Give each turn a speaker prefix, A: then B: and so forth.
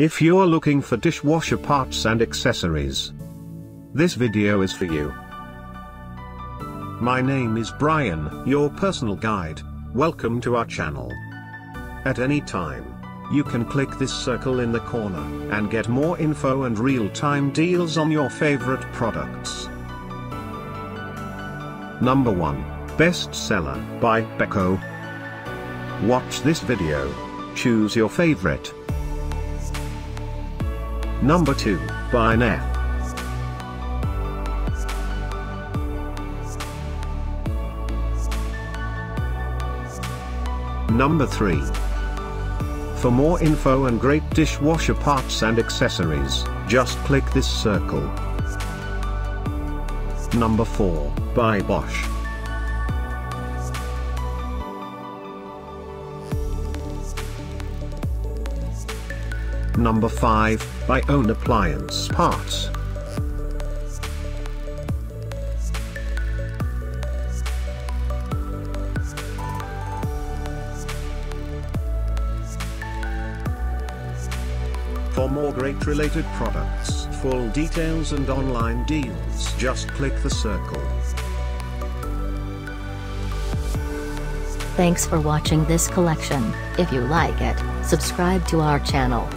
A: If you're looking for dishwasher parts and accessories, this video is for you. My name is Brian, your personal guide. Welcome to our channel. At any time, you can click this circle in the corner and get more info and real-time deals on your favorite products. Number 1. Bestseller by Beko. Watch this video. Choose your favorite. Number 2, by Neff. Number 3. For more info and great dishwasher parts and accessories, just click this circle. Number 4, by Bosch. Number 5, by Onapplianceparts. For more great related products, full details and online deals, just click the circle.
B: Thanks for watching this collection. If you like it, subscribe to our channel.